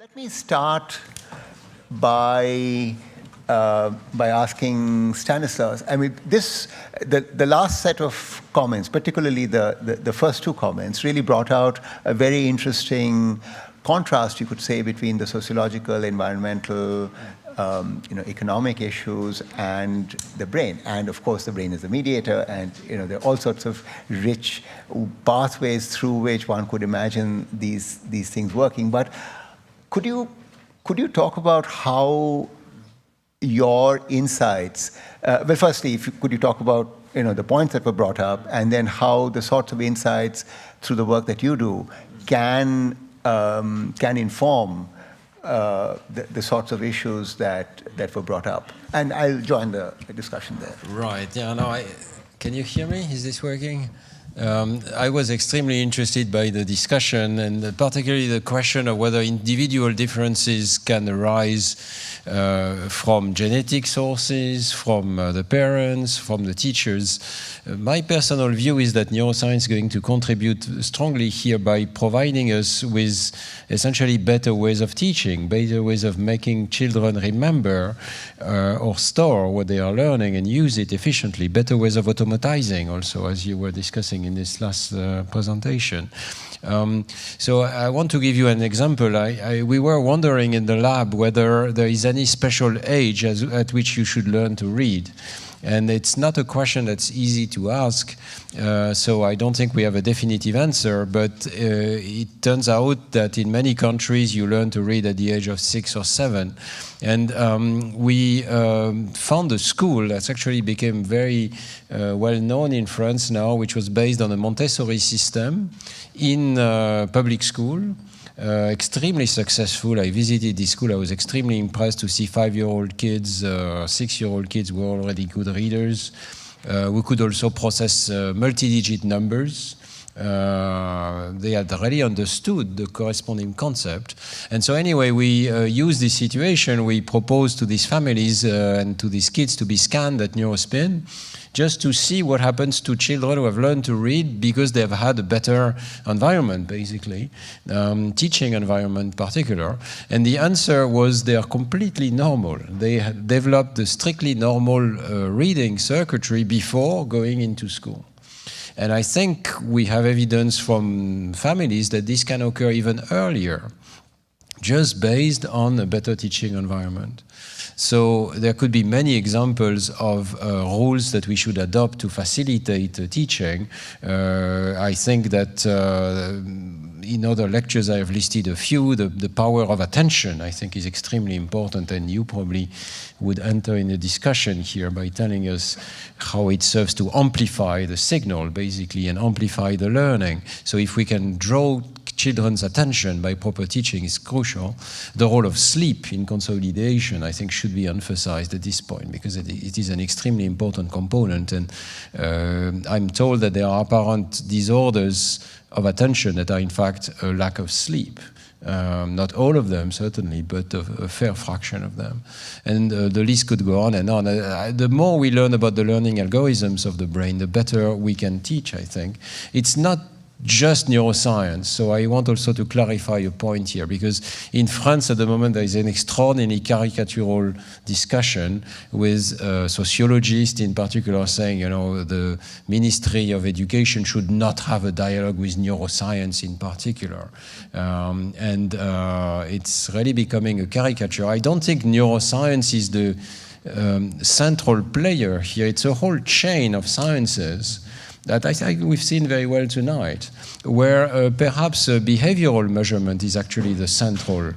Let me start by asking Stanislas. I mean, the last set of comments, particularly the first two comments, really brought out a very interesting contrast, you could say, between the sociological, environmental, economic issues and the brain. And of course, the brain is the mediator, and there are all sorts of rich pathways through which one could imagine these things working. But could you talk about how your insights, well, firstly, could you talk about the points that were brought up, and then how the sorts of insights through the work that you do can inform the sorts of issues that were brought up. And I'll join the discussion there. Right. Yeah. No. Can you hear me? Is this working? I was extremely interested by the discussion, and particularly the question of whether individual differences can arise from genetic sources, from the parents, from the teachers. My personal view is that neuroscience is going to contribute strongly here by providing us with essentially better ways of teaching, better ways of making children remember or store what they are learning and use it efficiently, better ways of automatizing also, as you were discussing in this last presentation. So I want to give you an example. We were wondering in the lab whether there is any special age at which you should learn to read. And it's not a question that's easy to ask, so I don't think we have a definitive answer, but it turns out that in many countries you learn to read at the age of 6 or 7. And we found a school that's actually became very well known in France now, which was based on a Montessori system in public school. Extremely successful. I visited this school. I was extremely impressed to see 5-year-old kids, 6-year-old kids were already good readers. We could also process multi-digit numbers. They had already understood the corresponding concept. And so anyway, we used this situation. We proposed to these families and to these kids to be scanned at Neurospin, just to see what happens to children who have learned to read because they have had a better environment, basically, teaching environment in particular. And the answer was they are completely normal. They had developed the strictly normal reading circuitry before going into school. And I think we have evidence from families that this can occur even earlier, just based on a better teaching environment. So there could be many examples of rules that we should adopt to facilitate teaching. I think that in other lectures I have listed a few. The power of attention, I think, is extremely important, and you probably would enter in a discussion here by telling us how it serves to amplify the signal, basically, and amplify the learning. So if we can draw children's attention by proper teaching is crucial. The role of sleep in consolidation, I think, should be emphasized at this point, because it is an extremely important component. And I'm told that there are apparent disorders of attention that are in fact a lack of sleep. Not all of them, certainly, but a fair fraction of them. And the list could go on and on. The more we learn about the learning algorithms of the brain, the better we can teach, I think. It's not just neuroscience. So I want also to clarify a point here, because in France at the moment there is an extraordinarily caricatural discussion with sociologists in particular saying, the Ministry of Education should not have a dialogue with neuroscience in particular. It's really becoming a caricature. I don't think neuroscience is the central player here. It's a whole chain of sciences that I think we've seen very well tonight, where perhaps behavioral measurement is actually the central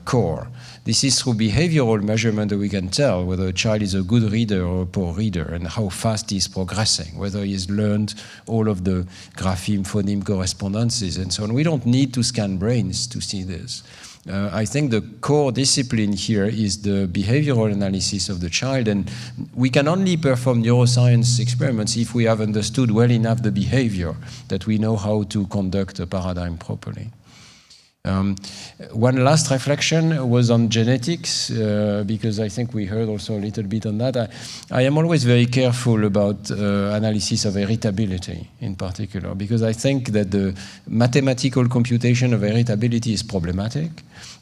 core. This is through behavioral measurement that we can tell whether a child is a good reader or a poor reader, and how fast he's progressing, whether he's learned all of the grapheme, phoneme correspondences, and so on. We don't need to scan brains to see this. I think the core discipline here is the behavioral analysis of the child, and we can only perform neuroscience experiments if we have understood well enough the behavior that we know how to conduct a paradigm properly. One last reflection was on genetics, because I think we heard also a little bit on that. I am always very careful about analysis of heritability in particular, because I think that the mathematical computation of heritability is problematic.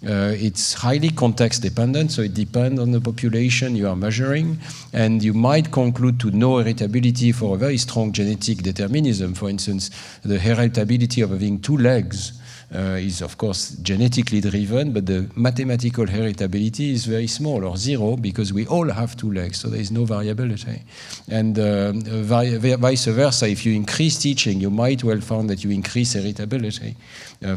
It's highly context dependent, so it depends on the population you are measuring, and you might conclude to no heritability for a very strong genetic determinism. For instance, the heritability of having 2 legs is of course genetically driven, but the mathematical heritability is very small, or 0, because we all have 2 legs, so there is no variability. And vice versa, if you increase teaching, you might well find that you increase heritability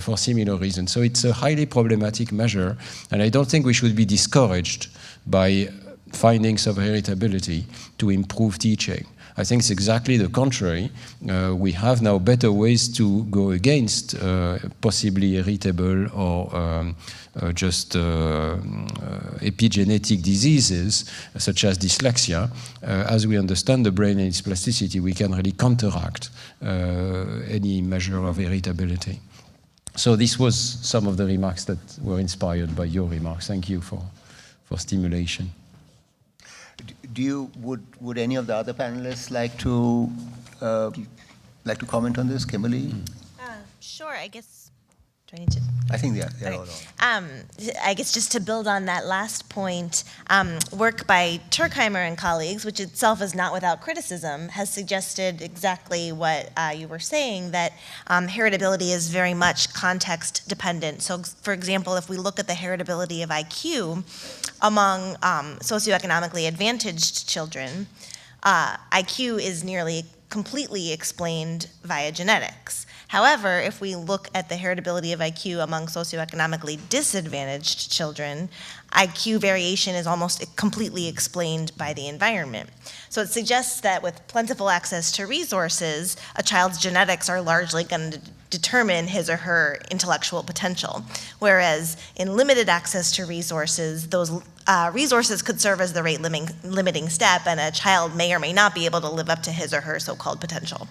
for similar reasons. So it's a highly problematic measure, and I don't think we should be discouraged by findings of heritability to improve teaching. I think it's exactly the contrary. We have now better ways to go against possibly heritable or just epigenetic diseases such as dyslexia. As we understand the brain and its plasticity, we can really counteract any measure of heritability. So this was some of the remarks that were inspired by your remarks. Thank you for stimulation. Would any of the other panelists like to comment on this, Kimberly? Sure, I guess. Do I need to? I think they're all on. I guess just to build on that last point, work by Turkheimer and colleagues, which itself is not without criticism, has suggested exactly what you were saying, that heritability is very much context dependent. So, for example, if we look at the heritability of IQ among socioeconomically advantaged children, IQ is nearly completely explained via genetics. However, if we look at the heritability of IQ among socioeconomically disadvantaged children, IQ variation is almost completely explained by the environment. So it suggests that with plentiful access to resources, a child's genetics are largely going to determine his or her intellectual potential. Whereas in limited access to resources, those resources could serve as the rate limiting step, and a child may or may not be able to live up to his or her so-called potential.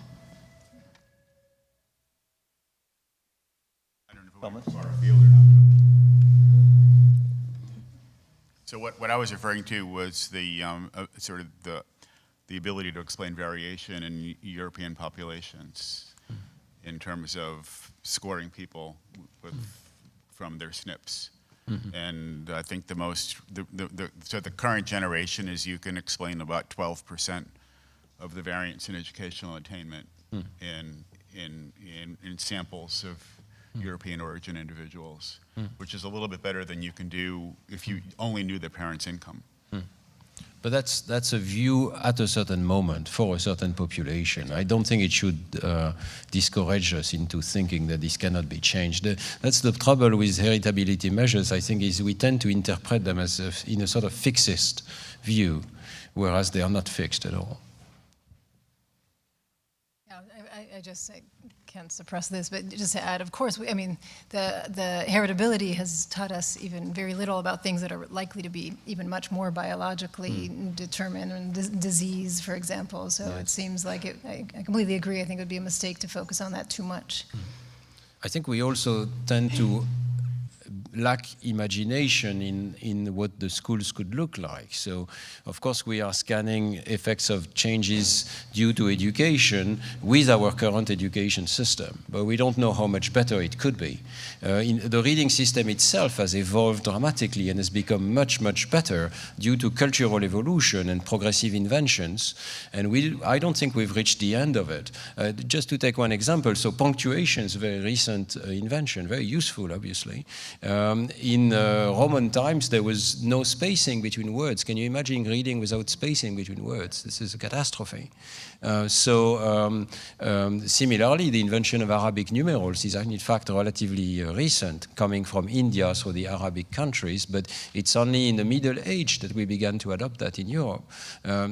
I don't know if it went far afield or not. So what I was referring to was the sort of the ability to explain variation in European populations in terms of scoring people from their SNPs. Mm-hmm. And I think so the current generation is you can explain about 12% of the variance in educational attainment in samples of European origin individuals, which is a little bit better than you can do if you only knew their parents' income. But that's a view at a certain moment for a certain population. I don't think it should discourage us into thinking that this cannot be changed. That's the trouble with heritability measures, I think, is we tend to interpret them as in a sort of fixist view, whereas they are not fixed at all. Yeah, I just can't suppress this, but just to add, of course, I mean, the heritability has taught us even very little about things that are likely to be even much more biologically determined, and disease, for example. So it seems like I completely agree. I think it would be a mistake to focus on that too much. I think we also tend to lack imagination in what the schools could look like. So, of course, we are scanning effects of changes due to education with our current education system, but we don't know how much better it could be. The reading system itself has evolved dramatically and has become much, much better due to cultural evolution and progressive inventions, and I don't think we've reached the end of it. Just to take one example, so punctuation is a very recent invention, very useful, obviously. In Roman times, there was no spacing between words. Can you imagine reading without spacing between words? This is a catastrophe. Similarly, the invention of Arabic numerals is in fact relatively recent, coming from India, so the Arabic countries, but it's only in the Middle Age that we began to adopt that in Europe.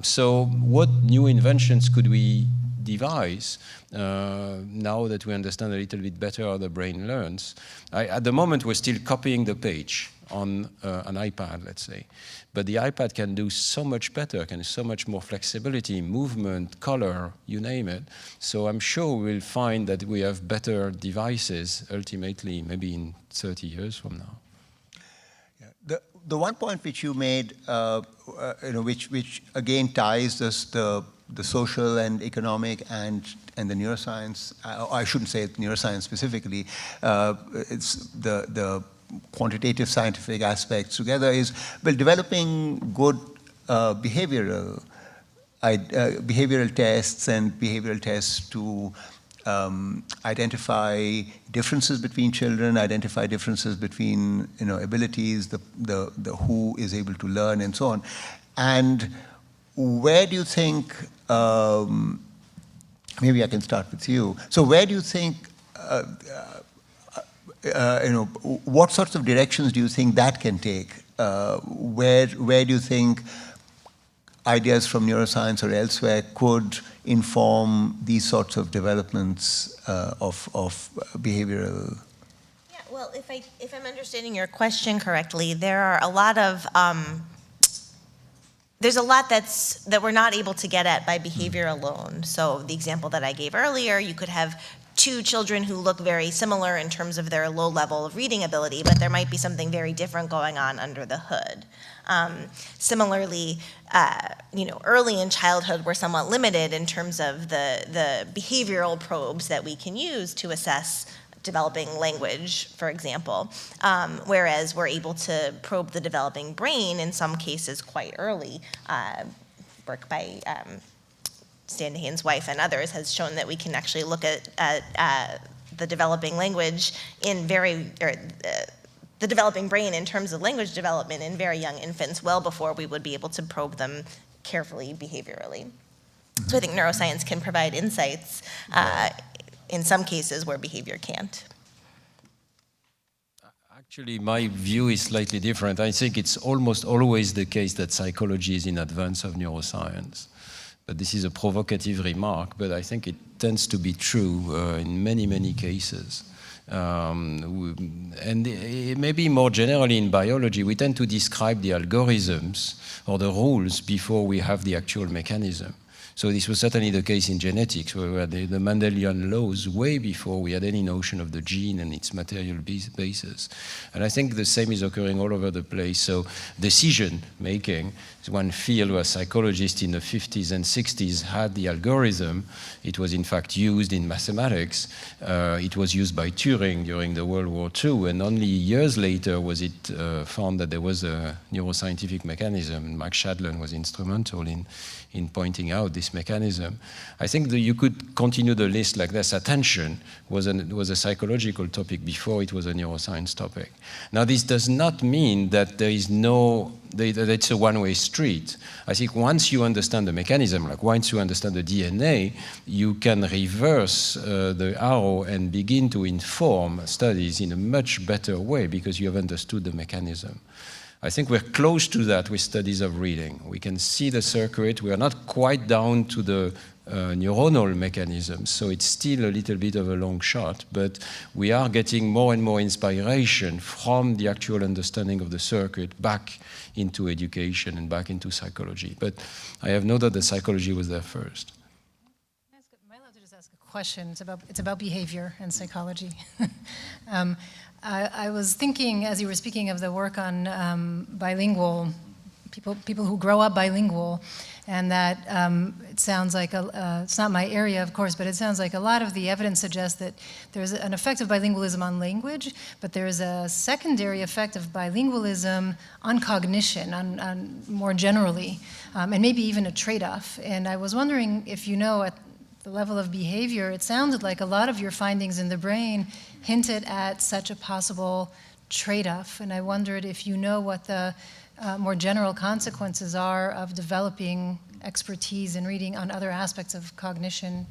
So what new inventions could we devise now that we understand a little bit better how the brain learns? At the moment, we're still copying the page on an iPad, let's say. But the iPad can do so much better, can do so much more flexibility, movement, color, you name it. So I'm sure we'll find that we have better devices ultimately, maybe in 30 years from now. Yeah. The one point which you made, which again ties this, the social and economic and the neuroscience, I shouldn't say neuroscience specifically, it's the quantitative scientific aspects together is, well, developing good behavioral tests and behavioral tests to identify differences between children, identify differences between abilities, the who is able to learn, and so on. And where do you think? Maybe I can start with you. So where do you think? What sorts of directions do you think that can take? Where do you think ideas from neuroscience or elsewhere could inform these sorts of developments of behavioral? Yeah, well, if I'm understanding your question correctly, there are a lot of there's a lot that we're not able to get at by behavior alone. So the example that I gave earlier, you could have two children who look very similar in terms of their low level of reading ability, but there might be something very different going on under the hood. Similarly, early in childhood, we're somewhat limited in terms of the behavioral probes that we can use to assess developing language, for example, whereas we're able to probe the developing brain in some cases quite early. Work by Stan Dehaene's wife and others has shown that we can actually look at the developing language in the developing brain in terms of language development in very young infants, well before we would be able to probe them carefully behaviorally. So I think neuroscience can provide insights in some cases where behavior can't. Actually, my view is slightly different. I think it's almost always the case that psychology is in advance of neuroscience. But this is a provocative remark, but I think it tends to be true in many, many cases. And maybe more generally in biology, we tend to describe the algorithms or the rules before we have the actual mechanism. So this was certainly the case in genetics, where we had the Mendelian laws way before we had any notion of the gene and its material basis. And I think the same is occurring all over the place. So decision making is one field where psychologists in the 50s and 60s had the algorithm. It was in fact used in mathematics. It was used by Turing during the World War II, and only years later was it found that there was a neuroscientific mechanism, and Max Shadlen was instrumental in pointing out this mechanism. I think that you could continue the list like this. Attention was a psychological topic before it was a neuroscience topic. Now, this does not mean that there is that it's a one-way street. I think once you understand the mechanism, like once you understand the DNA, you can reverse the arrow and begin to inform studies in a much better way because you have understood the mechanism. I think we're close to that with studies of reading. We can see the circuit. We are not quite down to the neuronal mechanisms, so it's still a little bit of a long shot, but we are getting more and more inspiration from the actual understanding of the circuit back into education and back into psychology. But I have no doubt that psychology was there first. Am I allowed to just ask a question? It's about behavior and psychology. I was thinking, as you were speaking of the work on bilingual, people who grow up bilingual, and that it sounds like, it's not my area, of course, but it sounds like a lot of the evidence suggests that there's an effect of bilingualism on language, but there's a secondary effect of bilingualism on cognition, on more generally, and maybe even a trade-off. And I was wondering if you know, at the level of behavior, it sounded like a lot of your findings in the brain hinted at such a possible trade-off. And I wondered if you know what the more general consequences are of developing expertise in reading on other aspects of cognition.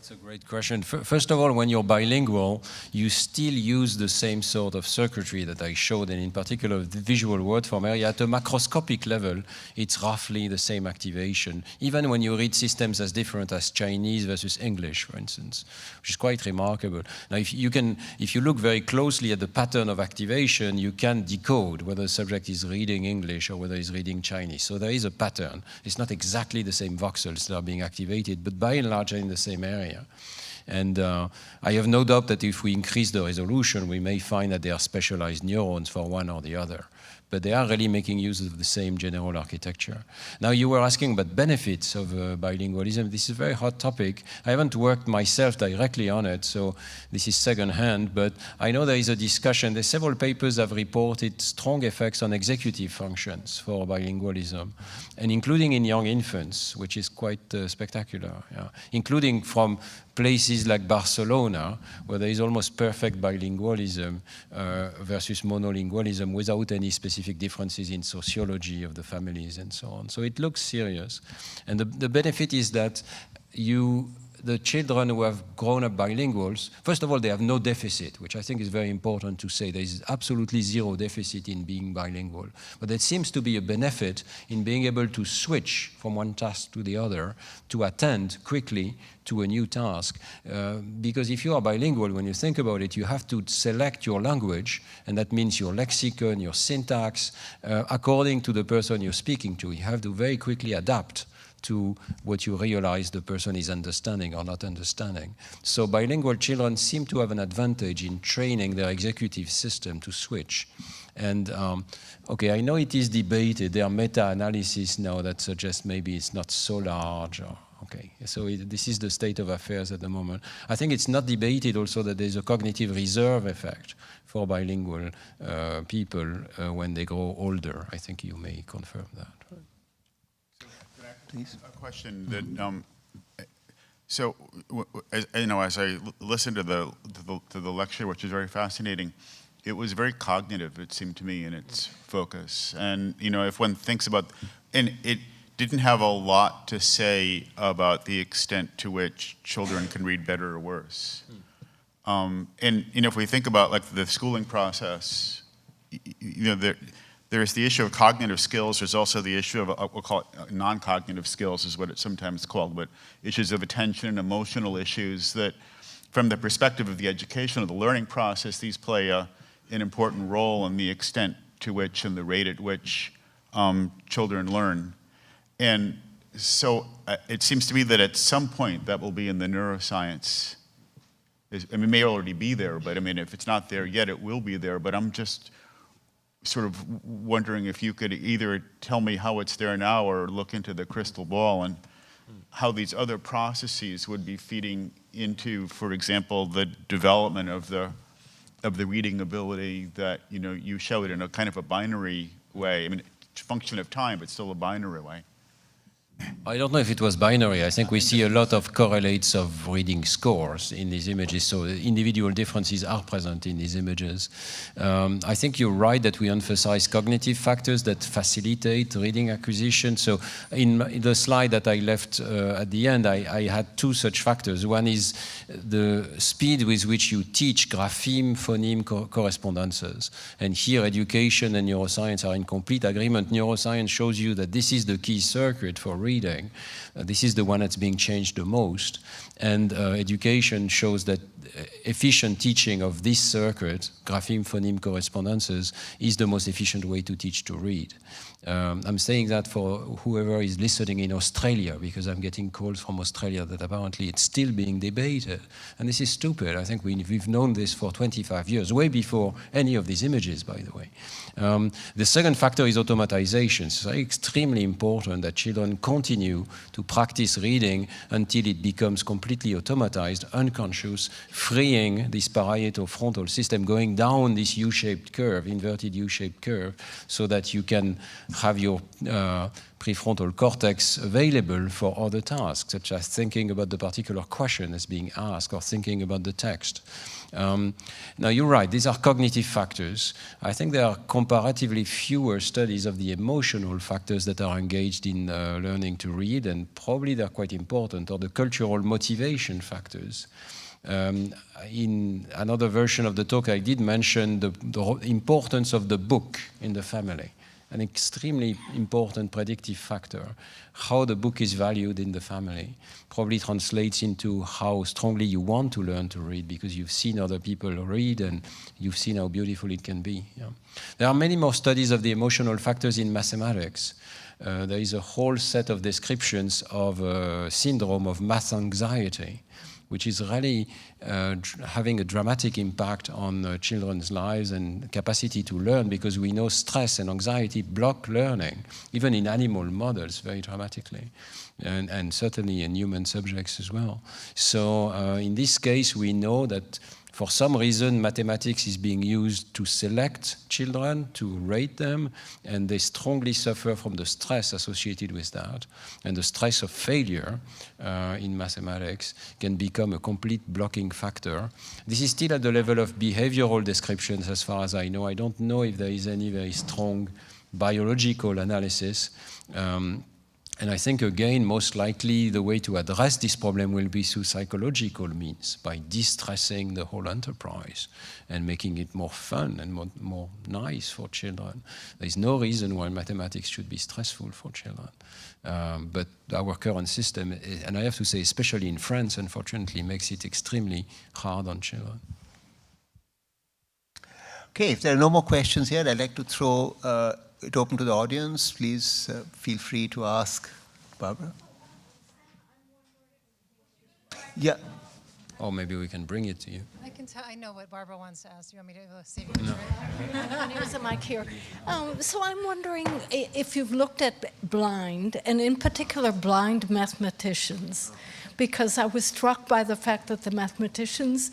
That's a great question. First of all, when you're bilingual, you still use the same sort of circuitry that I showed, and in particular the visual word form area. At a macroscopic level, it's roughly the same activation, even when you read systems as different as Chinese versus English, for instance, which is quite remarkable. Now, if you look very closely at the pattern of activation, you can decode whether the subject is reading English or whether he's reading Chinese. So there is a pattern. It's not exactly the same voxels that are being activated, but by and large are in the same area. And I have no doubt that if we increase the resolution, we may find that there are specialized neurons for one or the other. But they are really making use of the same general architecture. Now, you were asking about benefits of bilingualism. This is a very hot topic. I haven't worked myself directly on it, so this is secondhand, but I know there is a discussion. There's several papers have reported strong effects on executive functions for bilingualism, and including in young infants, which is quite spectacular, yeah. Including from places like Barcelona, where there is almost perfect bilingualism versus monolingualism without any specific differences in sociology of the families and so on. So it looks serious. And the benefit is that the children who have grown up bilinguals, first of all, they have no deficit, which I think is very important to say. There is absolutely zero deficit in being bilingual. But there seems to be a benefit in being able to switch from one task to the other, to attend quickly to a new task. Because if you are bilingual, when you think about it, you have to select your language, and that means your lexicon, your syntax, according to the person you're speaking to. You have to very quickly adapt to what you realize the person is understanding or not understanding. So bilingual children seem to have an advantage in training their executive system to switch. And okay, I know it is debated. There are meta-analyses now that suggest maybe it's not so large. Okay, so this is the state of affairs at the moment. I think it's not debated also that there's a cognitive reserve effect for bilingual people when they grow older. I think you may confirm that. Please. A question that, so, as I listened to the lecture, which is very fascinating, it was very cognitive, it seemed to me, in its focus. And, if one thinks about, and it didn't have a lot to say about the extent to which children can read better or worse. And, if we think about, like, the schooling process, there's the issue of cognitive skills. There's also the issue of, we'll call it non-cognitive skills is what it's sometimes called, but issues of attention and emotional issues that, from the perspective of the education of the learning process, these play an important role in the extent to which and the rate at which children learn. And so it seems to me that at some point that will be in the neuroscience. It may already be there, but if it's not there yet, it will be there. But I'm just sort of wondering if you could either tell me how it's there now or look into the crystal ball and how these other processes would be feeding into, for example, the development of the reading ability that you showed in a kind of a binary way. It's a function of time, but still a binary way. I don't know if it was binary. I think we see a lot of correlates of reading scores in these images, so individual differences are present in these images. I think you're right that we emphasize cognitive factors that facilitate reading acquisition. So in the slide that I left at the end, I had two such factors. One is the speed with which you teach grapheme, phoneme correspondences. And here education and neuroscience are in complete agreement. Neuroscience shows you that this is the key circuit for reading. This is the one that's being changed the most. And education shows that efficient teaching of this circuit, grapheme, phoneme correspondences, is the most efficient way to teach to read. I'm saying that for whoever is listening in Australia, because I'm getting calls from Australia that apparently it's still being debated. And this is stupid. I think we've known this for 25 years, way before any of these images, by the way. The second factor is automatization. It's extremely important that children continue to practice reading until it becomes completely automatized, unconscious, freeing playing this parietal frontal system, going down this U-shaped curve, inverted U-shaped curve, so that you can have your prefrontal cortex available for other tasks, such as thinking about the particular question that's being asked or thinking about the text. Now, you're right, these are cognitive factors. I think there are comparatively fewer studies of the emotional factors that are engaged in learning to read, and probably they're quite important, or the cultural motivation factors. In another version of the talk, I did mention the importance of the book in the family, an extremely important predictive factor. How the book is valued in the family probably translates into how strongly you want to learn to read, because you've seen other people read and you've seen how beautiful it can be. Yeah. There are many more studies of the emotional factors in mathematics. There is a whole set of descriptions of a syndrome of math anxiety, which is really having a dramatic impact on children's lives and capacity to learn, because we know stress and anxiety block learning, even in animal models, very dramatically, and certainly in human subjects as well. So in this case, we know that for some reason, mathematics is being used to select children, to rate them, and they strongly suffer from the stress associated with that. And the stress of failure in mathematics can become a complete blocking factor. This is still at the level of behavioral descriptions, as far as I know. I don't know if there is any very strong biological analysis. And I think, again, most likely the way to address this problem will be through psychological means, by de-stressing the whole enterprise and making it more fun and more nice for children. There's no reason why mathematics should be stressful for children. But our current system, and I have to say, especially in France, unfortunately, makes it extremely hard on children. Okay, if there are no more questions here, I'd like to throw it open to the audience. Please feel free to ask Barbara. Yeah. Or maybe we can bring it to you. I can tell. I know what Barbara wants to ask. You want me to save you? No. There's a mic here. So I'm wondering if you've looked at blind, and in particular blind mathematicians, because I was struck by the fact that the mathematicians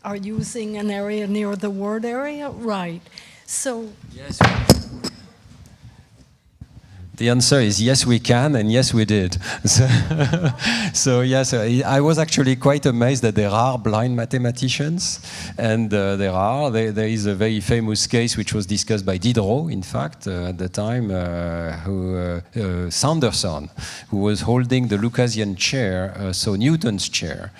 are using an area near the word area, right? So yes. The answer is yes, we can, and yes, we did. So yes, I was actually quite amazed that there are blind mathematicians, and there is a very famous case which was discussed by Diderot, in fact, at the time, Sanderson, who was holding the Lucasian chair, so Newton's chair,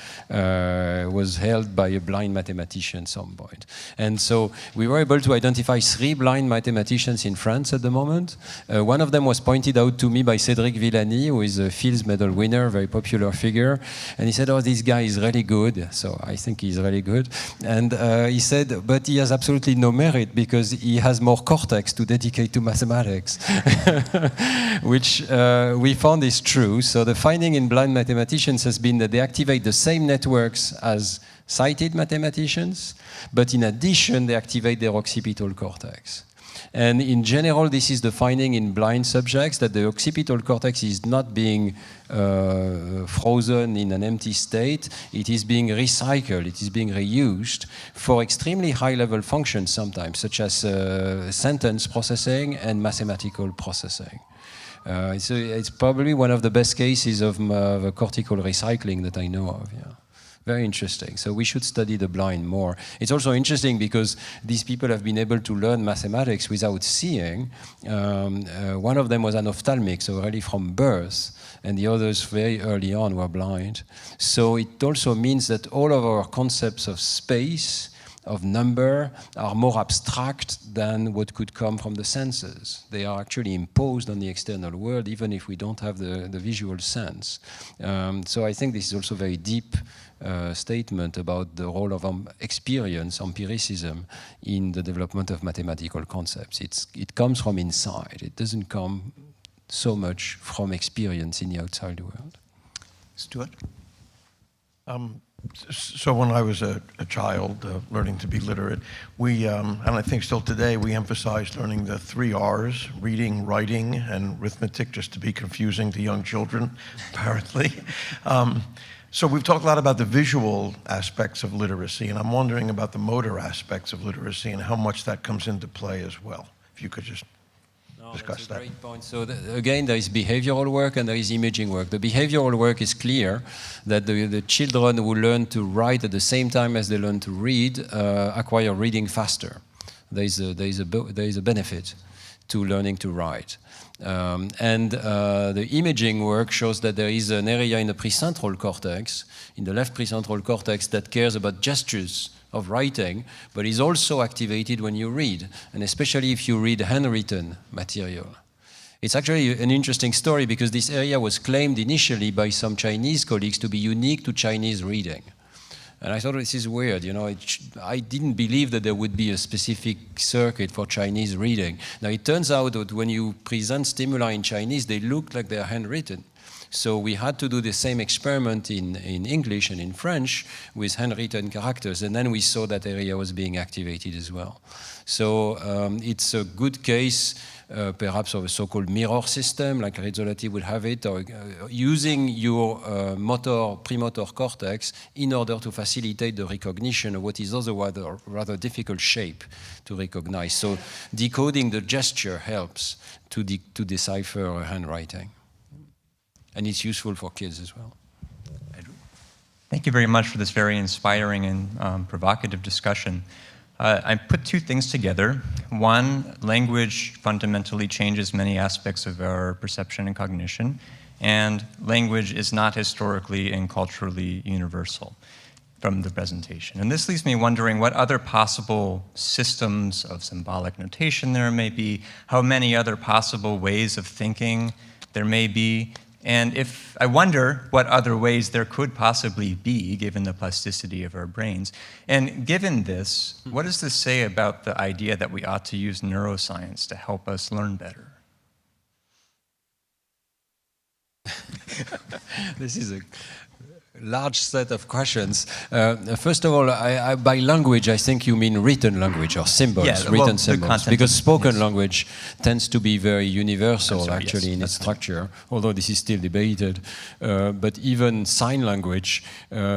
was held by a blind mathematician at some point. And so we were able to identify 3 blind mathematicians in France at the moment. One of them was pointed out to me by Cédric Villani, who is a Fields Medal winner, very popular figure. And he said, oh, this guy is really good. So I think he's really good. And he said, but he has absolutely no merit because he has more cortex to dedicate to mathematics, which we found is true. So the finding in blind mathematicians has been that they activate the same networks as sighted mathematicians, but in addition, they activate their occipital cortex. And in general, this is the finding in blind subjects, that the occipital cortex is not being frozen in an empty state. It is being recycled, it is being reused for extremely high-level functions sometimes, such as sentence processing and mathematical processing. So it's probably one of the best cases of cortical recycling that I know of, yeah. Very interesting. So we should study the blind more. It's also interesting because these people have been able to learn mathematics without seeing. One of them was anophthalmic, so really from birth, and the others very early on were blind. So it also means that all of our concepts of space, of number, are more abstract than what could come from the senses. They are actually imposed on the external world, even if we don't have the visual sense. So I think this is also very deep statement about the role of experience, empiricism, in the development of mathematical concepts. It comes from inside. It doesn't come so much from experience in the outside world. Stuart? So when I was a child learning to be literate, we, and I think still today, we emphasized learning the 3 R's, reading, writing, and arithmetic, just to be confusing to young children, apparently. So we've talked a lot about the visual aspects of literacy, and I'm wondering about the motor aspects of literacy and how much that comes into play as well. If you could just discuss that's a that. great point. So again, there is behavioral work and there is imaging work. The behavioral work is clear that the children who learn to write at the same time as they learn to read acquire reading faster. There is a benefit to learning to write. The imaging work shows that there is an area in the precentral cortex, in the left precentral cortex, that cares about gestures of writing, but is also activated when you read, and especially if you read handwritten material. It's actually an interesting story because this area was claimed initially by some Chinese colleagues to be unique to Chinese reading. And I thought, this is weird, you know, I didn't believe that there would be a specific circuit for Chinese reading. Now, it turns out that when you present stimuli in Chinese, they look like they're handwritten. So we had to do the same experiment in English and in French with handwritten characters, and then we saw that area was being activated as well. So it's a good case, perhaps of a so-called mirror system, like Rizzolatti would have it, or using your premotor cortex in order to facilitate the recognition of what is otherwise a rather difficult shape to recognize. So decoding the gesture helps to decipher handwriting. And it's useful for kids as well. Thank you very much for this very inspiring and provocative discussion. I put two things together. One, language fundamentally changes many aspects of our perception and cognition, and language is not historically and culturally universal from the presentation. And this leaves me wondering what other possible systems of symbolic notation there may be, how many other possible ways of thinking there may be, and if I wonder what other ways there could possibly be, given the plasticity of our brains. And given this, what does this say about the idea that we ought to use neuroscience to help us learn better? This is a large set of questions. First of all, by language, I think you mean written language or symbols, yeah, written symbols, because spoken yes. language tends to be very universal, actually, yes, in its structure, although this is still debated. But even sign language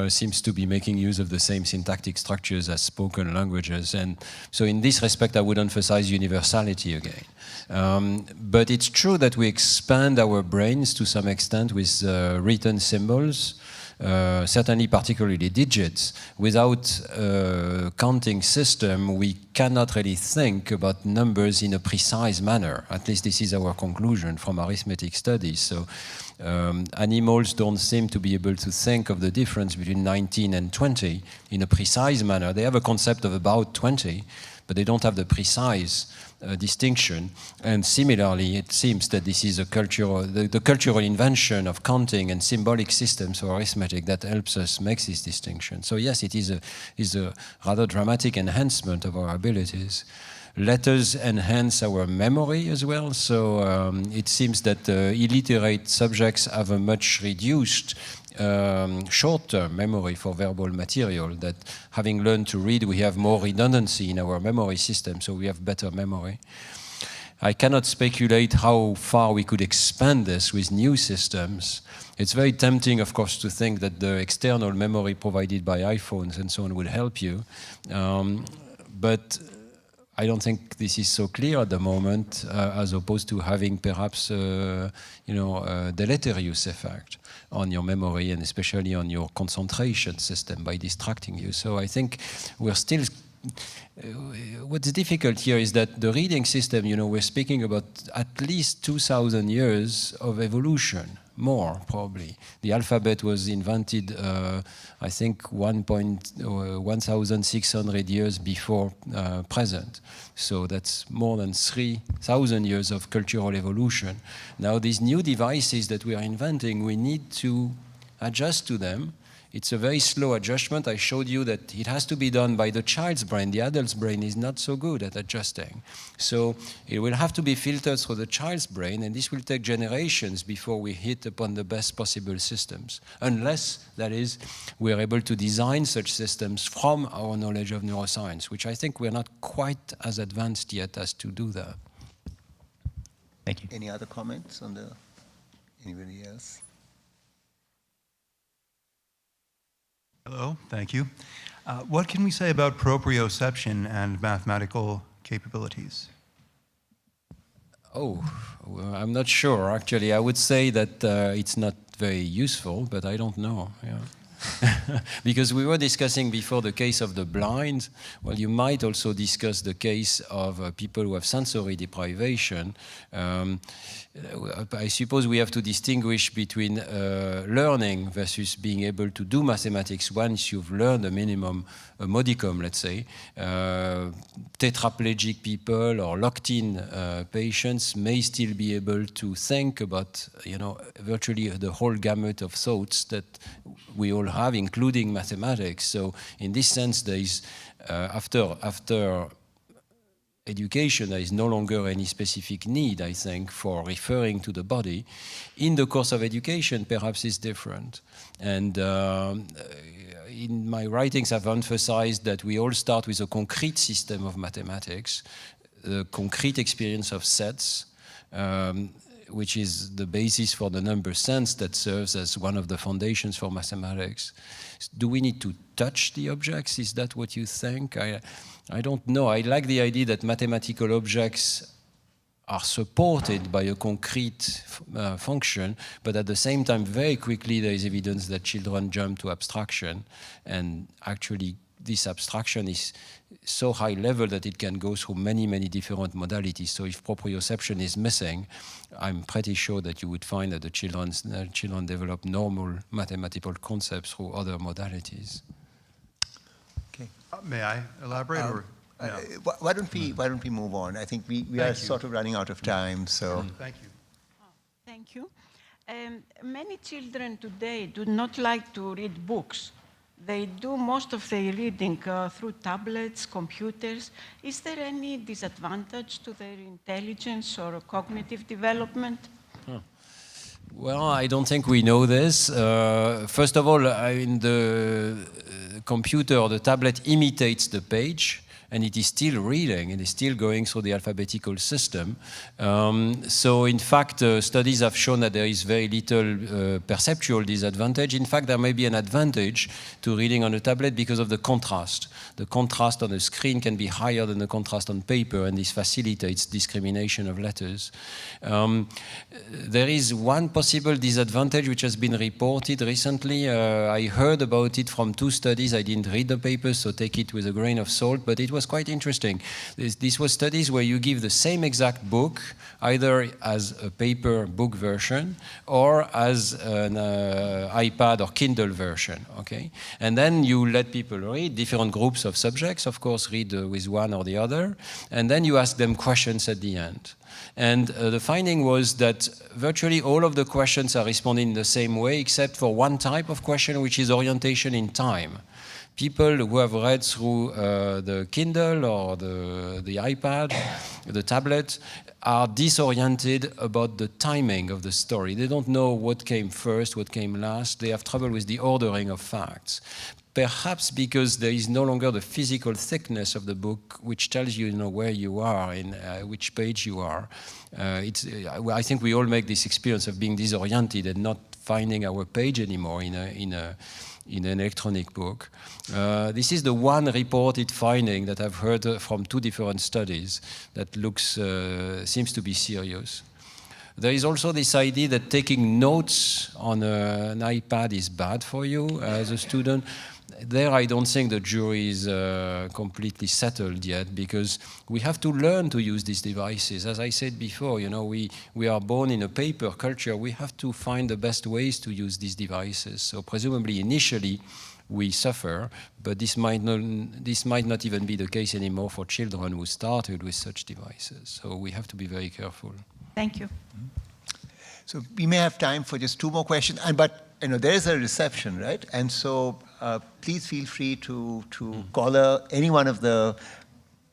seems to be making use of the same syntactic structures as spoken languages. And so in this respect, I would emphasize universality again. But it's true that we expand our brains to some extent with written symbols. Certainly particularly digits. Without a counting system, we cannot really think about numbers in a precise manner. At least this is our conclusion from arithmetic studies. So animals don't seem to be able to think of the difference between 19 and 20 in a precise manner. They have a concept of about 20, but they don't have the precise distinction. And similarly, it seems that this is a cultural, the cultural invention of counting and symbolic systems for arithmetic that helps us make this distinction. So yes, it is a rather dramatic enhancement of our abilities. Letters enhance our memory as well. So it seems that illiterate subjects have a much reduced short-term memory for verbal material, that having learned to read, we have more redundancy in our memory system, so we have better memory. I cannot speculate how far we could expand this with new systems. It's very tempting, of course, to think that the external memory provided by iPhones and so on would help you. But I don't think this is so clear at the moment, as opposed to having perhaps, a deleterious effect on your memory and especially on your concentration system by distracting you. So I think we're still, what's difficult here is that the reading system, we're speaking about at least 2,000 years of evolution, more probably. The alphabet was invented, I think, 1,600 years before present. So that's more than 3,000 years of cultural evolution. Now, these new devices that we are inventing, we need to adjust to them. It's a very slow adjustment. I showed you that it has to be done by the child's brain. The adult's brain is not so good at adjusting. So it will have to be filtered through the child's brain, and this will take generations before we hit upon the best possible systems, unless, that is, we are able to design such systems from our knowledge of neuroscience, which I think we're not quite as advanced yet as to do that. Thank you. Any other comments on anybody else? Hello, thank you. What can we say about proprioception and mathematical capabilities? Oh, well, I'm not sure, actually. I would say that it's not very useful, but I don't know. Yeah. Because we were discussing before the case of the blind. Well, you might also discuss the case of people who have sensory deprivation. I suppose we have to distinguish between learning versus being able to do mathematics once you've learned a minimum, a modicum, let's say. Tetraplegic people or locked-in patients may still be able to think about, virtually the whole gamut of thoughts that we all have, including mathematics. So in this sense, there is, after education, there is no longer any specific need, I think, for referring to the body. In the course of education, perhaps it's different. And in my writings, I've emphasized that we all start with a concrete system of mathematics, the concrete experience of sets, which is the basis for the number sense that serves as one of the foundations for mathematics. Do we need to touch the objects? Is that what you think? I don't know. I like the idea that mathematical objects are supported by a concrete function, but at the same time, very quickly, there is evidence that children jump to abstraction, and actually this abstraction is so high level that it can go through many, many different modalities. So if proprioception is missing, I'm pretty sure that you would find that the children develop normal mathematical concepts through other modalities. Okay. May I elaborate? Why don't we move on? I think we are sort of running out of time. So Thank you. Thank you. Many children today do not like to read books. They do most of their reading through tablets, computers. Is there any disadvantage to their intelligence or cognitive development? Well, I don't think we know this. First of all, the computer or the tablet imitates the page, and it is still reading, it is still going through the alphabetical system. So in fact, studies have shown that there is very little perceptual disadvantage. In fact, there may be an advantage to reading on a tablet because of the contrast. The contrast on the screen can be higher than the contrast on paper, and this facilitates discrimination of letters. There is one possible disadvantage which has been reported recently. I heard about it from two studies. I didn't read the papers, so take it with a grain of salt, but it was quite interesting. This was studies where you give the same exact book, either as a paper book version or as an iPad or Kindle version, okay? And then you let people read, different groups of subjects, of course, read with one or the other, and then you ask them questions at the end. And the finding was that virtually all of the questions are responding in the same way, except for one type of question, which is orientation in time. People who have read through the Kindle or the iPad, the tablet, are disoriented about the timing of the story. They don't know what came first, what came last. They have trouble with the ordering of facts. Perhaps because there is no longer the physical thickness of the book, which tells you, where you are, in which page you are. I think we all make this experience of being disoriented and not finding our page anymore in an electronic book. This is the one reported finding that I've heard from two different studies that seems to be serious. There is also this idea that taking notes on an iPad is bad for you as a student. There, I don't think the jury is completely settled yet, because we have to learn to use these devices. As I said before, we are born in a paper culture. We have to find the best ways to use these devices. So presumably, initially, we suffer, but this might not even be the case anymore for children who started with such devices. So we have to be very careful. Thank you. So we may have time for just two more questions, but there is a reception, right? And so please feel free to call any one of the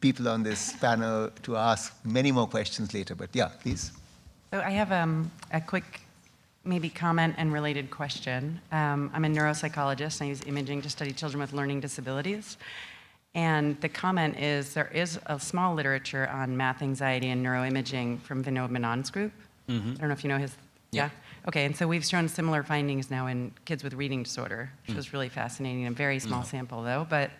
people on this panel to ask many more questions later. But yeah, please. So I have a quick maybe comment and related question. I'm a neuropsychologist, and I use imaging to study children with learning disabilities. And the comment is, there is a small literature on math anxiety and neuroimaging from Vinod Menon's group. I don't know if you know Yeah. Okay, and so we've shown similar findings now in kids with reading disorder, which was really fascinating. A very small sample, though. But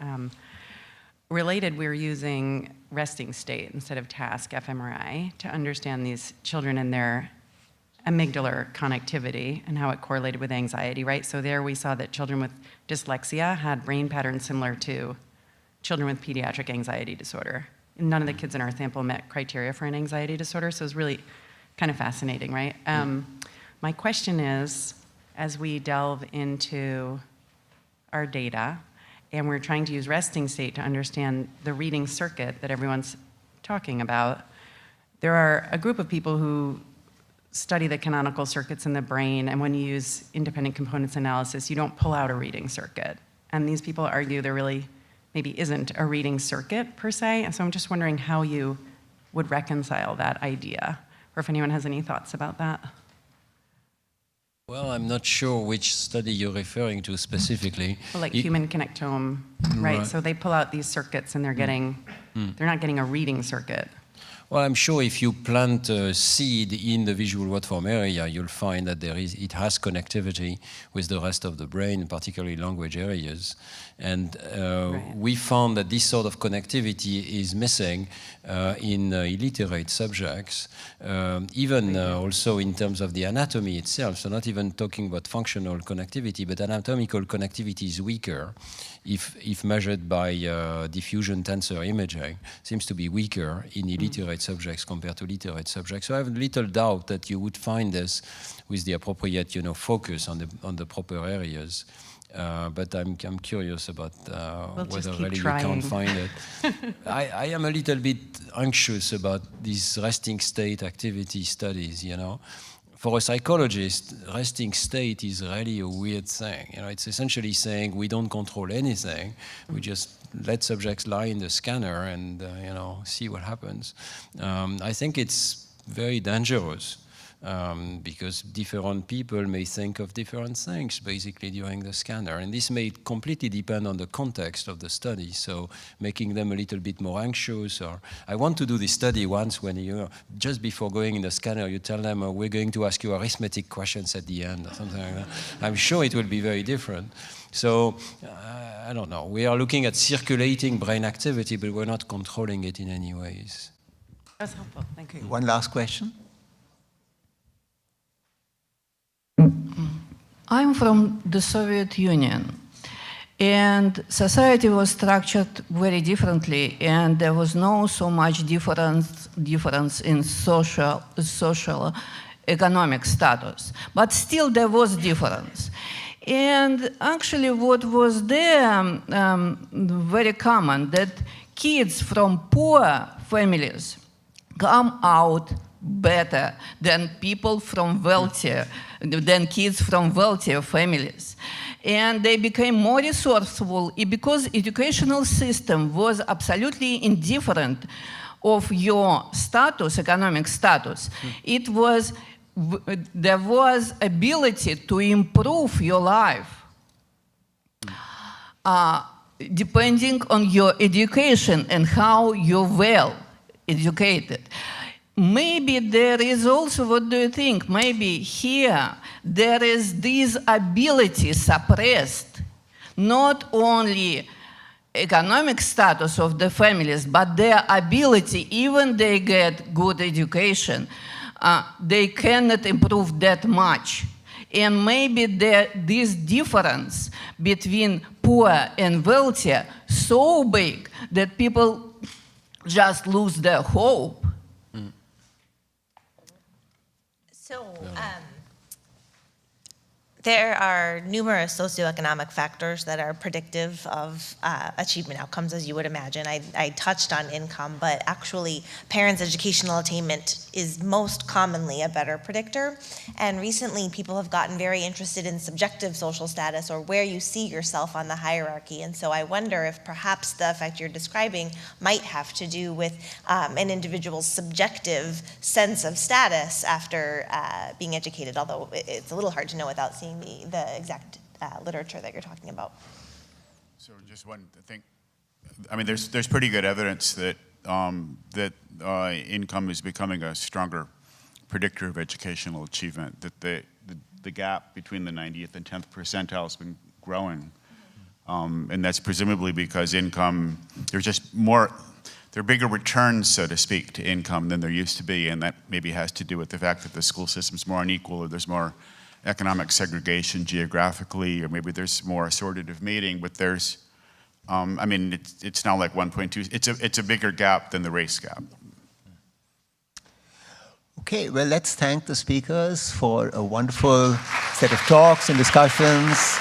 related, we're using resting state instead of task, fMRI, to understand these children and their amygdalar connectivity and how it correlated with anxiety, right? So there we saw that children with dyslexia had brain patterns similar to children with pediatric anxiety disorder. None of the kids in our sample met criteria for an anxiety disorder, so it was really kind of fascinating, right? My question is, as we delve into our data, and we're trying to use resting state to understand the reading circuit that everyone's talking about, there are a group of people who study the canonical circuits in the brain, and when you use independent components analysis, you don't pull out a reading circuit. And these people argue there really maybe isn't a reading circuit per se, and so I'm just wondering how you would reconcile that idea, or if anyone has any thoughts about that. Well, I'm not sure which study you're referring to specifically. Well, like human connectome, right? So they pull out these circuits and they're getting, they're not getting a reading circuit. Well, I'm sure if you plant a seed in the visual word form area, you'll find that it has connectivity with the rest of the brain, particularly language areas. And we found that this sort of connectivity is missing in illiterate subjects, even also in terms of the anatomy itself. So not even talking about functional connectivity, but anatomical connectivity is weaker if measured by diffusion tensor imaging. Seems to be weaker in illiterate subjects compared to literate subjects. So I have little doubt that you would find this with the appropriate, focus on the proper areas. But I'm curious about whether really you can't find it. I am a little bit anxious about these resting state activity studies, For a psychologist, resting state is really a weird thing. It's essentially saying we don't control anything. We just let subjects lie in the scanner and, see what happens. I think it's very dangerous. Because different people may think of different things basically during the scanner, and this may completely depend on the context of the study, so making them a little bit more anxious. Or I want to do this study once when just before going in the scanner you tell them we're going to ask you arithmetic questions at the end or something like that. I'm sure it will be very different. So I don't know, we are looking at circulating brain activity, but we're not controlling it in any ways. That's helpful, thank you. One last question. I'm from the Soviet Union, and society was structured very differently, and there was no so much difference in social economic status, but still there was difference. And actually what was there very common, that kids from poor families come out better than people from than kids from wealthier families. And they became more resourceful because educational system was absolutely indifferent of your status, economic status. It was, there was ability to improve your life depending on your education and how you're well educated. Maybe there is also, what do you think? Maybe here there is this ability suppressed, not only economic status of the families, but their ability, even they get good education, they cannot improve that much. And maybe this difference between poor and wealthy so big that people just lose their hope. So there are numerous socioeconomic factors that are predictive of achievement outcomes, as you would imagine. I touched on income, but actually parents' educational attainment is most commonly a better predictor. And recently people have gotten very interested in subjective social status, or where you see yourself on the hierarchy. And so I wonder if perhaps the effect you're describing might have to do with an individual's subjective sense of status after being educated, although it's a little hard to know without seeing the exact literature that you're talking about. So just one thing, I mean, there's pretty good evidence that income is becoming a stronger predictor of educational achievement, that the gap between the 90th and 10th percentile has been growing. And that's presumably because income, there's just more, there are bigger returns, so to speak, to income than there used to be, and that maybe has to do with the fact that the school system's more unequal, or there's more economic segregation geographically, or maybe there's more assortative mating, but there's, I mean, it's now like 1.2, it's a bigger gap than the race gap. Okay, well, let's thank the speakers for a wonderful set of talks and discussions.